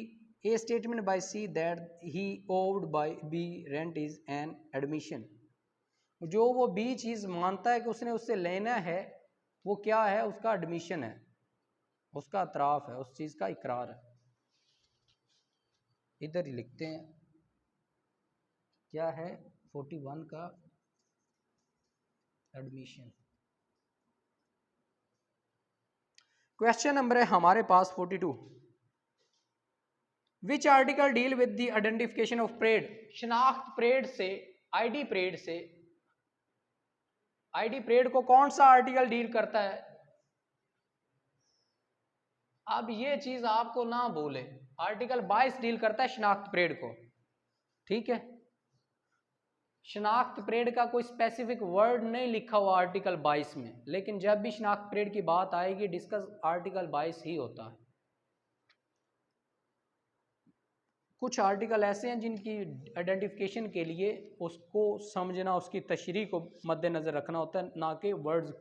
A statement by C that he owed by B rent is an admission। जो वो B चीज़ मानता है कि उसने उससे लेना है, वो क्या है? उसका एडमिशन है, उसका इतराफ़ है, उस चीज़ का इकरार है। इधर ही लिखते हैं क्या है 41 का एडमिशन। क्वेश्चन नंबर है हमारे पास 42, which article deal with the identification of parade. शनाख्त परेड से, आईडी परेड से, आईडी परेड को कौन सा आर्टिकल डील करता है? अब ये चीज आपको ना भूले, आर्टिकल 22 डील करता है शनाख्त परेड को, ठीक है। शनाख्त परेड का कोई स्पेसिफिक वर्ड नहीं लिखा हुआ आर्टिकल 22 में, लेकिन जब भी शनाख्त परेड की बात आएगी डिस्कस आर्टिकल 22 ही होता है। कुछ आर्टिकल ऐसे हैं जिनकी आइडेंटिफिकेशन के लिए उसको समझना, उसकी तशरीह को मद्देनज़र रखना होता है, ना कि वर्ड्स,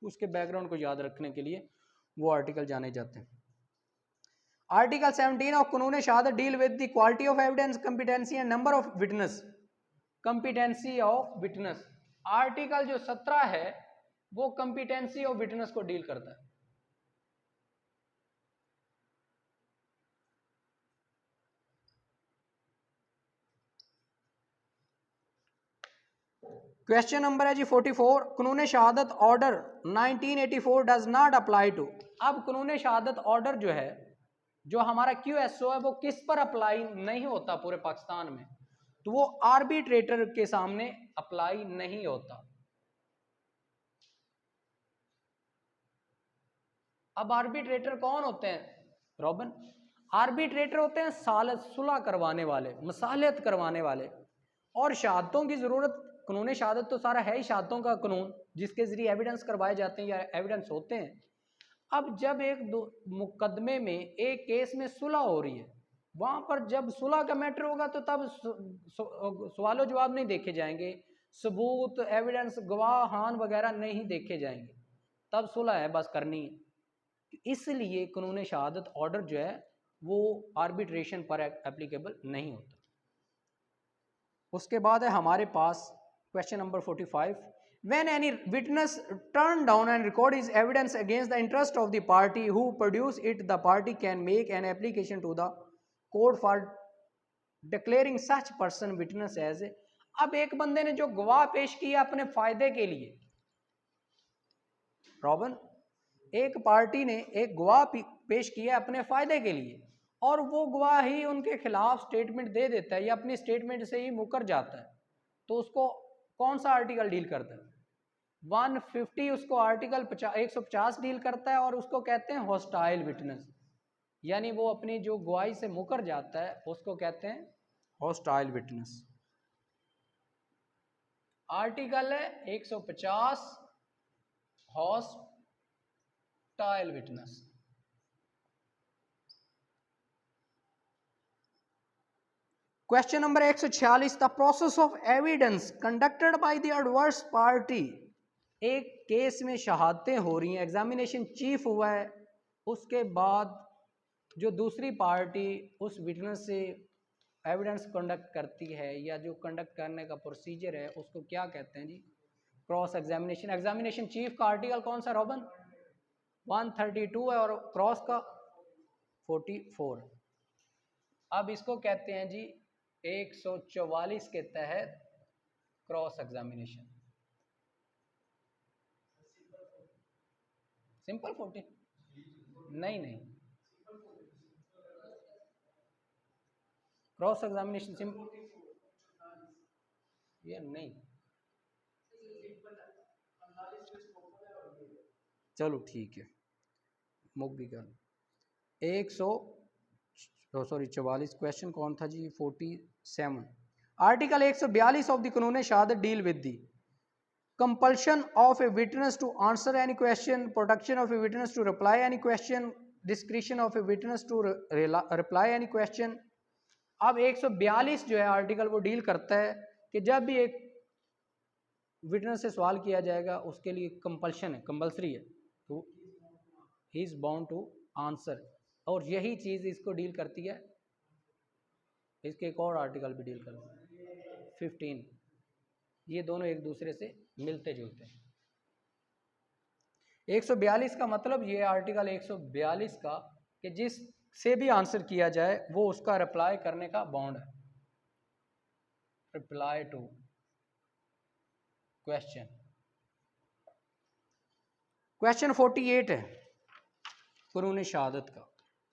उसके बैकग्राउंड को याद रखने के लिए वो आर्टिकल जाने जाते हैं। Article 17 of Qanun Shahadat deal with the quality of evidence, competency and number of witness. Competency of witness, article जो 17 है वो कंपिटेंसी ऑफ विटनेस को डील करता है। क्वेश्चन नंबर है जी 44, Qanun Shahadat order 1984 does not apply to. अब कानून शहादत ऑर्डर जो है, जो हमारा QSO है, वो किस पर अप्लाई नहीं होता पूरे पाकिस्तान में? तो वो आर्बिट्रेटर के सामने अप्लाई नहीं होता। अब आर्बिट्रेटर कौन होते हैं रॉबन? आर्बिट्रेटर होते हैं सालत, सुलह करवाने वाले, मसालहत करवाने वाले। और शहादतों की ज़रूरत, कानून शहादत तो सारा है ही शहादतों का कानून, जिसके ज़रिए एविडेंस करवाए जाते हैं या एविडेंस होते हैं। अब जब एक मुकदमे में, एक केस में सुलह हो रही है, वहाँ पर जब सुलह का मैटर होगा तो तब सवालो जवाब नहीं देखे जाएंगे, सबूत, एविडेंस, गवाहान वगैरह नहीं देखे जाएंगे, तब सुलह है बस करनी है। इसलिए कानून शहादत ऑर्डर जो है वो आर्बिट्रेशन पर एप्लीकेबल नहीं होता। उसके बाद है हमारे पास question number 45, when any witness turn down and record his evidence against the interest of the party who produce it, the party can make an application to the court for declaring such person witness as। अब एक बंदे ने जो गवाह पेश किया अपने फायदे के लिए, रॉबन, एक पार्टी ने एक गवाह पेश किया अपने फायदे के लिए, और वो गवाह ही उनके खिलाफ स्टेटमेंट दे देता है या अपनी स्टेटमेंट से ही मुकर जाता है, तो उसको कौन सा आर्टिकल डील करता है? 150 उसको आर्टिकल 150 डील करता है, और उसको कहते हैं हॉस्टाइल विटनेस, यानी वो अपनी जो गवाही से मुकर जाता है उसको कहते हैं हॉस्टाइल विटनेस। आर्टिकल है 150 hostile witness. Question number 146, the process of evidence conducted by the adverse party. एक केस में शहादतें हो रही हैं, एग्जामिनेशन चीफ हुआ है, उसके बाद जो दूसरी पार्टी उस विटनेस से एविडेंस कंडक्ट करती है या जो कंडक्ट करने का प्रोसीजर है उसको क्या कहते हैं जी? Cross examination. एग्जामिनेशन चीफ का आर्टिकल कौन सा रॉबन? 132 है और क्रॉस का 44। अब इसको कहते हैं जी 144 के तहत क्रॉस एग्जामिनेशन। सिंपल 14 नहीं क्रॉस एग्जामिनेशन सिंपल ये नहीं। चलो ठीक है मुक भी कर 44 क्वेश्चन कौन था जी? 47। Article 142 of the Qanun Shahadat deal with the compulsion of a witness to answer any question, protection of a witness to reply any question, discretion of a witness to reply any question। अब 142 जो है आर्टिकल वो डील करता है कि जब भी एक विटनेस से सवाल किया जाएगा उसके लिए कंपल्शन है, कंपल्सरी है, तो he is bound to answer. और यही चीज़ इसको डील करती है, इसके एक और आर्टिकल भी डील करता है 15। ये दोनों एक दूसरे से मिलते जुलते हैं। 142 का मतलब ये आर्टिकल 142 का कि जिस से भी आंसर किया जाए वो उसका रिप्लाई करने का बाउंड है, रिप्लाई टू क्वेश्चन। क्वेश्चन 48 है कानून शहादत का।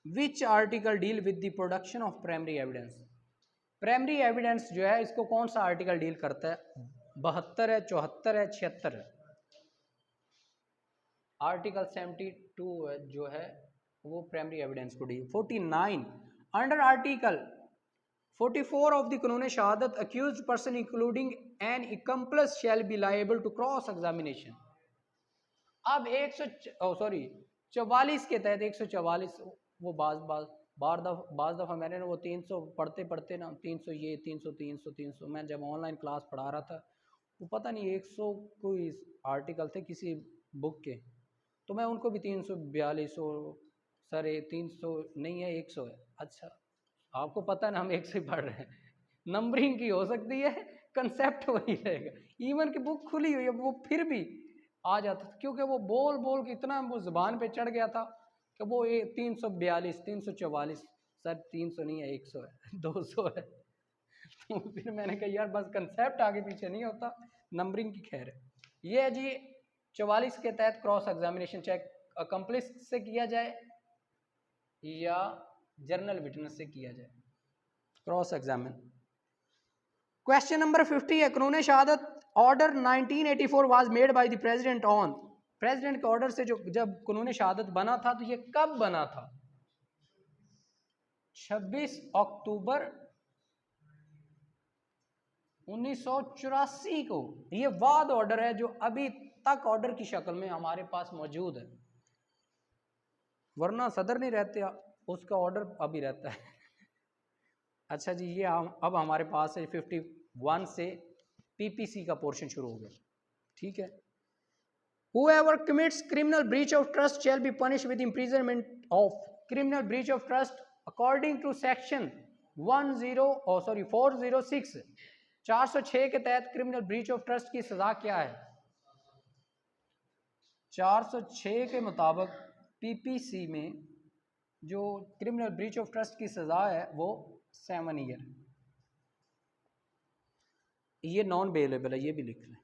Which article deal with the production of primary evidence. Primary evidence जो है इसको कौन सा आर्टिकल डील करता है? 72 है, 74 है, 76 है। आर्टिकल 72 जो है वो प्राइमरी एविडेंस को deal. 49 under article 44 of the Qanun Shahadat accused person including an accomplice shall be liable to cross examination. अब 44 के तहत 144 वो बाज दफ़ा मैंने वो 300 पढ़ते ना 300 ये 300 मैं जब ऑनलाइन क्लास पढ़ा रहा था वो पता नहीं 100 कोई आर्टिकल थे किसी बुक के, तो मैं उनको भी 342 सर 300 नहीं है 100 है। अच्छा आपको पता है ना हम 100 ही पढ़ रहे हैं, नंबरिंग की हो सकती है, कंसेप्ट वही रहेगा। इवन की बुक खुली हुई है वो फिर भी आ जाता था, क्योंकि वो बोल के इतना वो ज़ुबान पे चढ़ गया था कि वो 342 344 सर 300 नहीं है 100 है 200 है। तो फिर मैंने कहा यार बस कंसेप्ट आगे पीछे नहीं होता, नंबरिंग की खैर है। ये है जी 44 के तहत क्रॉस एग्जामिनेशन, चाहे अकम्प्लिस से किया जाए या जर्नल विटनेस से किया जाए, क्रॉस एग्जामिन। क्वेश्चन नंबर 50 है कानून Shahadat order 1984 was made by the president on. President के ऑर्डर से जो जब कानून शहादत बना था तो ये कब बना था? 26 अक्टूबर 1984 को। ये वाद ऑर्डर है जो अभी तक ऑर्डर की शक्ल में हमारे पास मौजूद है, वरना सदर नहीं रहते उसका ऑर्डर अभी रहता है। अच्छा जी ये अब हमारे पास है 51 से पीपीसी का पोर्शन शुरू हो गया, ठीक है। Whoever commits criminal breach of trust shall be punished with imprisonment of criminal breach of trust according to section 406 के तहत क्रिमिनल ब्रीच ऑफ ट्रस्ट की सजा क्या है? 406 के मुताबिक पीपीसी में जो क्रिमिनल ब्रीच ऑफ ट्रस्ट की सजा है वो 7 ईयर। ये नॉन बेलेबल है, ये भी लिख लें।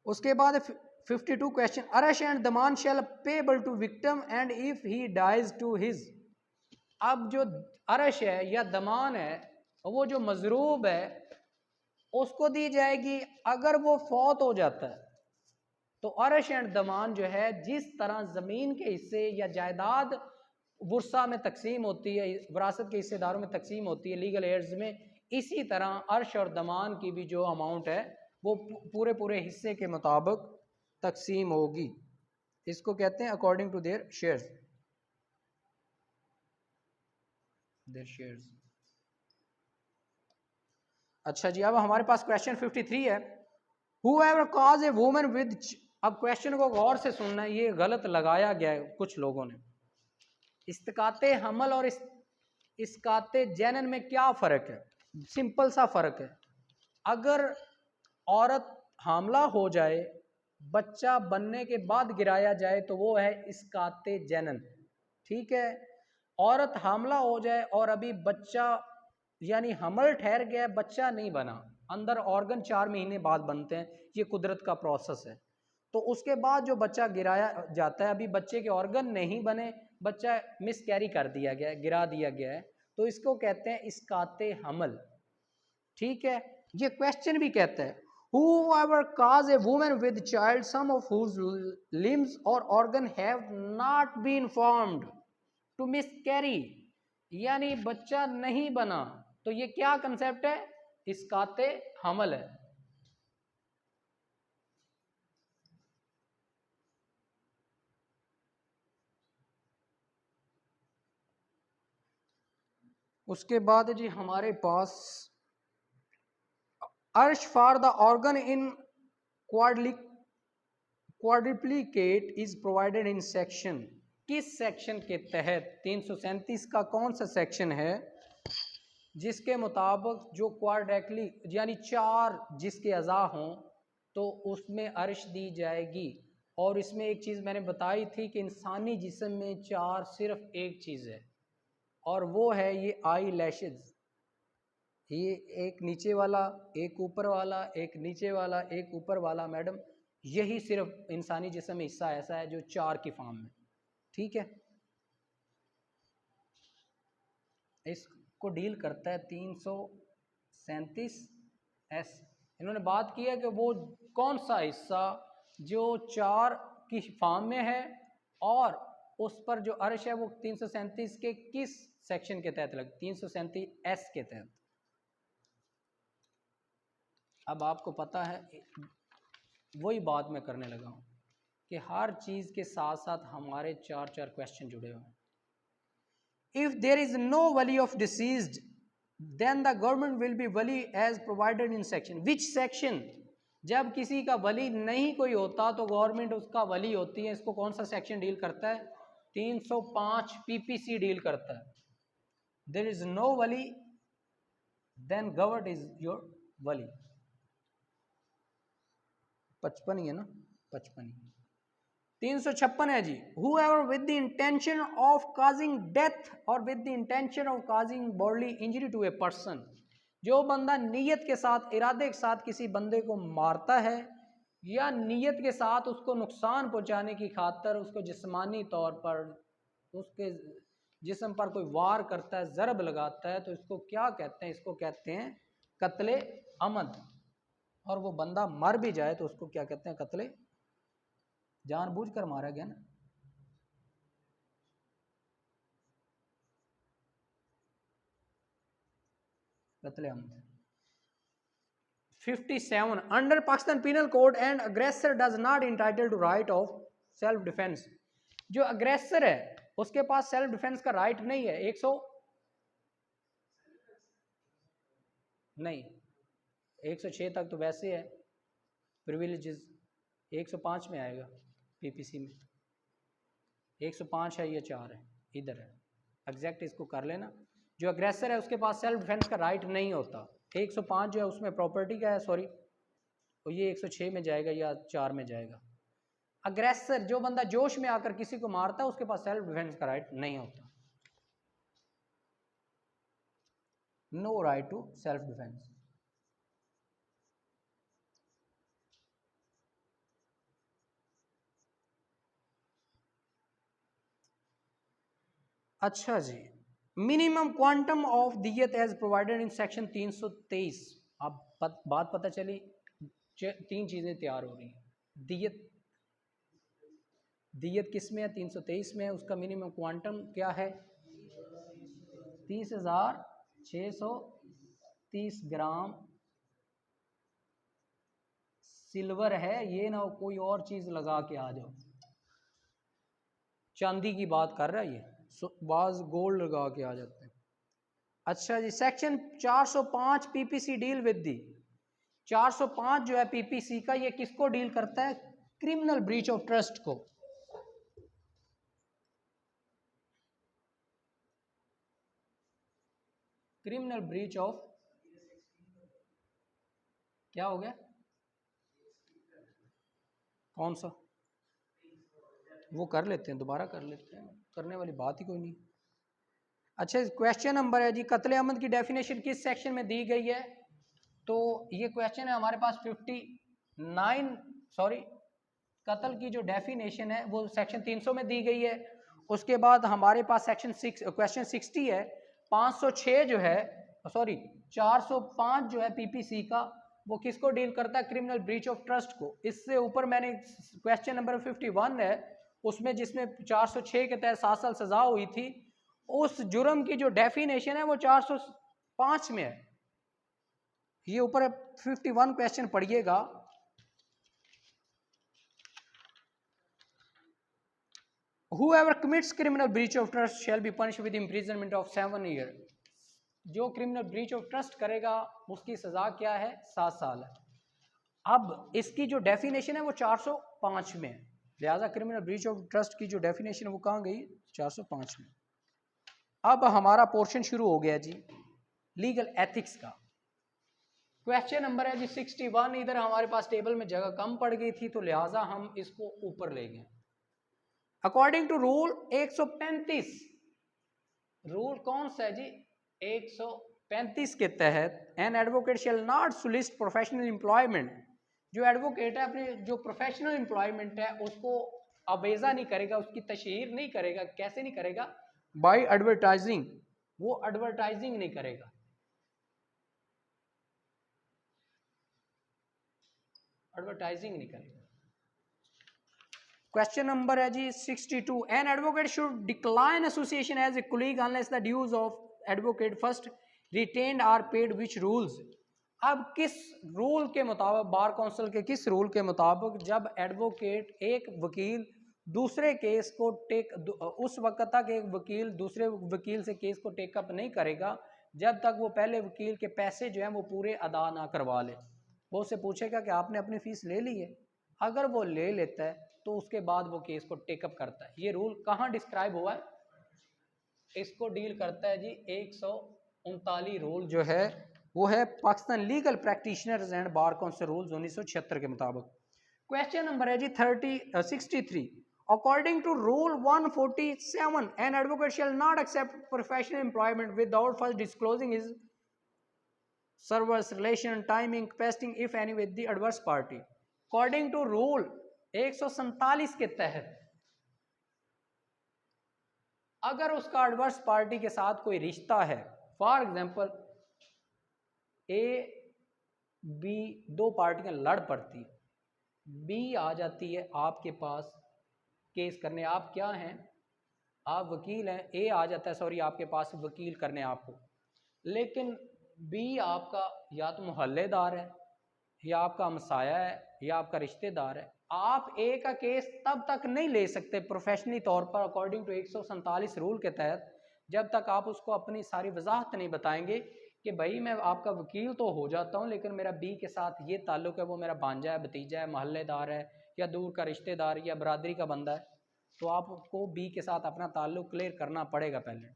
उसके बाद 52 क्वेश्चन अरेस्ट एंड दमान shall payable to victim and if he dies to his. अब जो अरेस्ट है या दमान है वो जो मजरूब है उसको दी जाएगी अगर वो फौत हो जाता है। तो अरेस्ट एंड दमान जो है जिस तरह ज़मीन के हिस्से या जायदाद वर्सा में तकसीम होती है, विरासत के हिस्सेदारों में तकसीम होती है लीगल एड्स में, इसी तरह अर्श और दमान की भी जो अमाउंट है वो पूरे हिस्से के मुताबिक तकसीम होगी। इसको कहते हैं अकॉर्डिंग टू देयर शेयर्स। अच्छा जी अब हमारे पास क्वेश्चन 53 है Whoever cause a woman with। अब क्वेश्चन को गौर से सुनना है, ये गलत लगाया गया है कुछ लोगों ने। इस्तकाते हमल और इसकाते जनन में क्या फ़र्क है? सिंपल सा फ़र्क है। अगर औरत हामला हो जाए, बच्चा बनने के बाद गिराया जाए तो वो है इसकाते जनन, ठीक है। औरत हामला हो जाए और अभी बच्चा यानी हमल ठहर गया, बच्चा नहीं बना, अंदर ऑर्गन 4 महीने बाद बनते हैं, ये कुदरत का प्रोसेस है। तो उसके बाद जो बच्चा गिराया जाता है, अभी बच्चे के ऑर्गन नहीं बने, बच्चा मिसकैरी कर दिया गया है, गिरा दिया गया है, तो इसको कहते हैं इसकाते हमल, ठीक है। ये क्वेश्चन भी कहता है whoever cause a woman with child some of whose limbs or organ have not been formed to miscarry, यानी बच्चा नहीं बना, तो ये क्या कंसेप्ट है? इसकाते हमल है। उसके बाद जी हमारे पास अर्श for the organ in quadruplicate is provided in section, किस सेक्शन के तहत? 337 का कौन सा सेक्शन है जिसके मुताबिक जो क्वाड्रेक्ली यानी 4 जिसके अज़ा हों तो उसमें अर्श दी जाएगी। और इसमें एक चीज़ मैंने बताई थी कि इंसानी जिस्म में 4 सिर्फ एक चीज़ है और वो है ये आई लैशेज़, ये एक नीचे वाला, एक ऊपर वाला, एक नीचे वाला, एक ऊपर वाला, मैडम यही सिर्फ इंसानी जिस्म में हिस्सा ऐसा है जो 4 की फॉर्म में, ठीक है। इसको डील करता है 337S। इन्होंने बात की है कि वो कौन सा हिस्सा जो 4 की फॉर्म में है और उस पर जो अर्श है वो 337 के किस सेक्शन के तहत लग, 337S के तहत। अब आपको पता है वही बात मैं करने लगा हूँ कि हर चीज़ के साथ साथ हमारे 4 क्वेश्चन जुड़े हुए हैं। If there is no wali of deceased, then the government will be wali as provided in section. Which section? जब किसी का वली नहीं कोई होता तो गवर्नमेंट उसका वली होती है। इसको कौन सा सेक्शन डील करता है? 305 पीपीसी डील करता है। There is no wali, then government is your wali. 55 ही है ना? 55 356 है जी। Whoever with the intention of causing death or with the intention of causing bodily injury to a person, जो बंदा नीयत के साथ, इरादे के साथ किसी बंदे को मारता है या नीयत के साथ उसको नुकसान पहुंचाने की खातर उसको जिस्मानी तौर पर उसके जिस्म पर कोई वार करता है, ज़रब लगाता है, तो इसको क्या कहते हैं? इसको कहते हैं कत्ले अमद। और वो बंदा मर भी जाए तो उसको क्या कहते हैं? कत्ले, जानबूझकर मारा गया ना। कत्ले अमद। 57 under Pakistan penal code and aggressor does not entitle to right of self defence. जो अग्रेसर है उसके पास सेल्फ डिफेंस का राइट नहीं है। 100 नहीं, 106 तक तो वैसे है प्रिविलेजेस, 105 में आएगा पीपीसी में। 105 है, ये 4 है, इधर है एग्जैक्ट, इसको कर लेना। जो अग्रेसर है उसके पास सेल्फ डिफेंस का राइट नहीं होता। 105 जो है उसमें प्रॉपर्टी का है, सॉरी, और ये 106 में जाएगा या 4 में जाएगा। अग्रेसर जो बंदा जोश में आकर किसी को मारता है उसके पास सेल्फ डिफेंस का राइट नहीं होता। No right to self defence. अच्छा जी, मिनिमम क्वांटम ऑफ दियत एज प्रोवाइडेड इन सेक्शन 323। अब बात पता चली, 3 चीज़ें तैयार हो रही हैं। दियत किस में है? 323 में है। उसका मिनिमम क्वांटम क्या है? 30,630 ग्राम सिल्वर है। ये ना कोई और चीज़ लगा के आ जाओ, चांदी की बात कर रहा है ये, बाज गोल्ड लगा के आ जाते हैं। अच्छा जी, section 405 PPC deal with the. 405 जो है पीपीसी का, ये किसको डील करता है? क्रिमिनल ब्रीच ऑफ ट्रस्ट को। क्रिमिनल ब्रीच ऑफ, क्या हो गया, कौन सा, वो कर लेते हैं, दोबारा कर लेते हैं, करने वाली बात ही कोई नहीं। अच्छा, क्वेश्चन नंबर है जी, कत्ले अमद की डेफिनेशन किस सेक्शन में दी गई है? तो ये क्वेश्चन है हमारे पास 59, सॉरी, कत्ल की जो डेफिनेशन है वो सेक्शन 300 में दी गई है। उसके बाद हमारे पास सेक्शन 6 क्वेश्चन 60 है, 506 जो है, सॉरी 405 जो है पीपीसी का, वो किसको डील करता है? क्रिमिनल ब्रीच ऑफ ट्रस्ट को। इससे ऊपर मैंने क्वेश्चन नंबर 51 है, उसमें जिसमें 406 के तहत 7 साल सजा हुई थी, उस जुर्म की जो डेफिनेशन है वो 405 में है। ये ऊपर 51 क्वेश्चन पढ़िएगा। Whoever commits criminal breach of trust shall be punished with imprisonment of 7 years. जो क्रिमिनल ब्रीच ऑफ ट्रस्ट करेगा उसकी सजा क्या है? 7 साल है। अब इसकी जो डेफिनेशन है वो 405 में है, लिहाजा क्रिमिनल ब्रीच ऑफ ट्रस्ट की जो डेफिनेशन है वो कहाँ गई? 405 में। अब हमारा पोर्शन शुरू हो गया जी लीगल एथिक्स का। क्वेश्चन नंबर है जी 61, इधर हमारे पास टेबल में जगह कम पड़ गई थी तो लिहाजा हम इसको ऊपर ले गए। अकॉर्डिंग टू रूल 135, रूल कौन सा है जी? 135 के तहत N advocate shall not solicit professional employment, जो एडवोकेट है अपने जो प्रोफेशनल एम्प्लॉयमेंट है उसको अबेजा नहीं करेगा, उसकी तशहीर नहीं करेगा। कैसे नहीं करेगा? बाय एडवर्टाइजिंग, वो एडवर्टाइजिंग नहीं करेगा, एडवर्टाइजिंग नहीं करेगा। क्वेश्चन नंबर है जी 62, an advocate should decline association as a colleague unless the dues of advocate first retained are paid, which rules. अब किस रूल के मुताबिक, बार काउंसिल के किस रूल के मुताबिक, जब एडवोकेट एक वकील दूसरे केस को उस वक्त तक एक वकील दूसरे वकील से केस को टेकअप नहीं करेगा जब तक वो पहले वकील के पैसे जो हैं वो पूरे अदा ना करवा ले। वो उससे पूछेगा कि आपने अपनी फीस ले ली है, अगर वो ले लेता है तो उसके बाद वो केस को टेकअप करता है। ये रूल कहाँ डिस्क्राइब हुआ है? इसको डील करता है जी 139 रूल जो है वो है Pakistan legal practitioners and bar council rules 1976 के मुताबिक। क्वेश्चन नंबर है जी 63, according to rule 147 an advocate shall not accept professional employment without first disclosing his service relation timing capacity if any with the adverse party. According to rule 147 के तहत अगर उसका एडवर्स पार्टी के साथ कोई रिश्ता है, फॉर एग्जांपल ए बी दो पार्टियां लड़ पड़ती, बी आ जाती है आपके पास केस करने, आप क्या हैं? आप वकील हैं। ए आ जाता है सॉरी आपके पास वकील करने आपको, लेकिन बी आपका या तो मोहल्लेदार है या आपका हमसाया है या आपका रिश्तेदार है। आप ए का केस तब तक नहीं ले सकते प्रोफेशनली तौर पर अकॉर्डिंग टू 147 रूल के तहत जब तक आप उसको अपनी सारी वजाहत नहीं बताएंगे कि भाई मैं आपका वकील तो हो जाता हूँ लेकिन मेरा बी के साथ ये ताल्लुक़ है, वो मेरा भांजा है, भतीजा है, मोहल्लेदार है या दूर का रिश्तेदार या बरादरी का बंदा है। तो आपको बी के साथ अपना ताल्लुक़ क्लियर करना पड़ेगा पहले।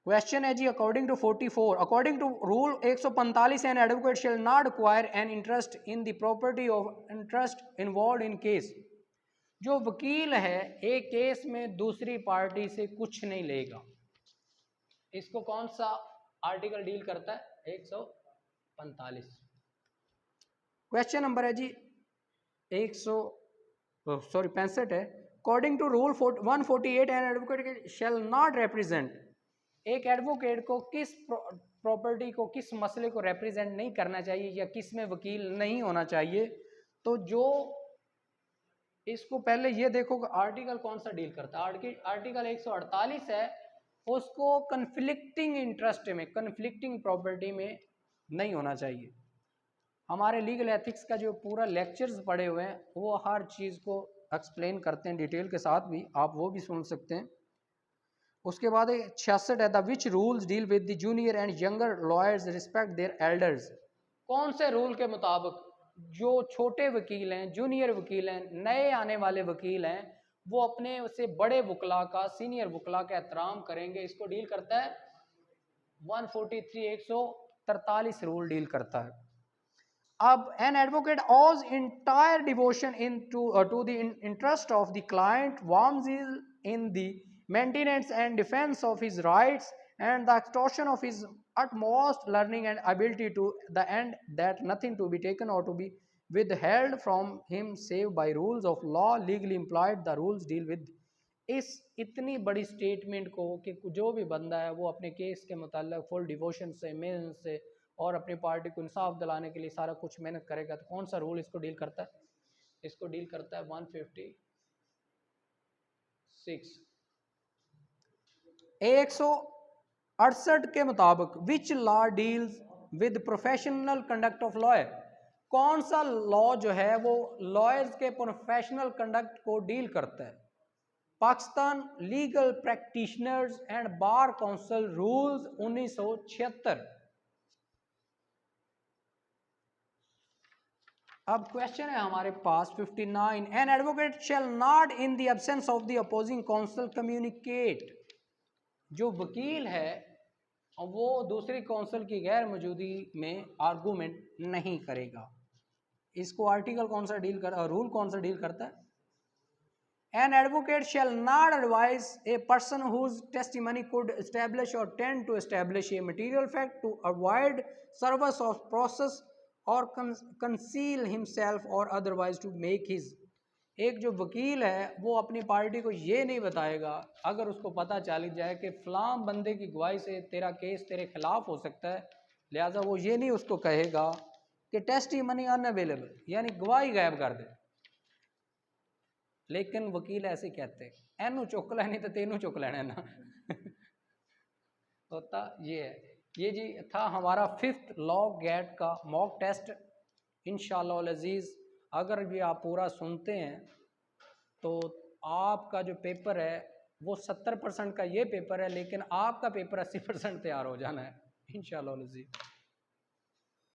क्वेश्चन है जी according to 44, according to rule 145 an advocate shall not acquire an interest in the property of interest involve in case. जो वकील है एक केस में दूसरी पार्टी से कुछ नहीं लेगा। इसको कौन सा आर्टिकल डील करता है? 145। क्वेश्चन नंबर है जी 65 है, according to rule 148 an advocate shall not represent, एक एडवोकेट को किस प्रॉपर्टी को किस मसले को रिप्रेजेंट नहीं करना चाहिए या किस में वकील नहीं होना चाहिए। तो जो इसको पहले ये देखो कि आर्टिकल कौन सा डील करता है। आर्टिकल 148 है, उसको कन्फ्लिक्टिंग इंटरेस्ट में, कन्फ्लिक्टिंग प्रॉपर्टी में नहीं होना चाहिए। हमारे लीगल एथिक्स का जो पूरा लेक्चर्स पढ़े हुए हैं वो हर चीज़ को एक्सप्लेन करते हैं डिटेल के साथ भी, आप वो भी सुन सकते हैं। उसके बाद 66 है, the which rules deal with the junior and younger lawyers respect their elders. कौन से रूल के मुताबिक जो छोटे वकील हैं, जूनियर वकील हैं, नए आने वाले वकील हैं, वो अपने उससे बड़े वकला का, सीनियर वकला का एहतराम करेंगे। इसको डील करता है 143 143 रूल डील करता है। अब an advocate owes entire devotion into the interest of the client, warms in the maintenance and defence of his rights and the extortion of his utmost learning and ability to the end that nothing to be taken or to be withheld from him save by rules of law legally implied the rules deal with। इस इतनी बड़ी स्टेटमेंट को कि जो भी बंदा है वो अपने केस के मुताल्लिक फुल डिवोशन से, मेहनत से और अपनी पार्टी को इंसाफ दिलाने के लिए सारा कुछ मेहनत करेगा, तो कौन सा रूल इसको डील करता है? इसको डील करता है 156 168 के मुताबिक which law deals with professional conduct of lawyer. कौन सा लॉ जो है वो लॉयर्स के प्रोफेशनल कंडक्ट को डील करता है? Pakistan legal practitioners and bar council rules 1976। अब क्वेश्चन है हमारे पास 59, N advocate shall not in the absence of the opposing council communicate. जो वकील है वो दूसरी काउंसिल की गैर मौजूदगी में आर्गूमेंट नहीं करेगा। इसको आर्टिकल कौन सा डील कर, रूल कौन सा डील करता है? An advocate shall not advise a person whose testimony could establish or tend to establish a material fact to avoid service of process or conceal himself or otherwise to make his। एक जो वकील है वो अपनी पार्टी को ये नहीं बताएगा अगर उसको पता चल जाए कि फलां बंदे की गवाही से तेरा केस तेरे खिलाफ हो सकता है, लिहाजा वो ये नहीं उसको कहेगा कि टेस्टिमनी अनअवेलेबल, यानी गवाही गायब कर दे। लेकिन वकील ऐसे कहते एनू चुक लेनी तो तेनू चुक लेना ना होता ये है। ये जी था हमारा 5th लॉ गेट का मॉक टेस्ट। इंशाअल्लाह अज़ीज़ अगर भी आप पूरा सुनते हैं तो आपका जो पेपर है वो 70% का ये पेपर है, लेकिन आपका पेपर 80% तैयार हो जाना है इंशाअल्लाह अज़ीज़।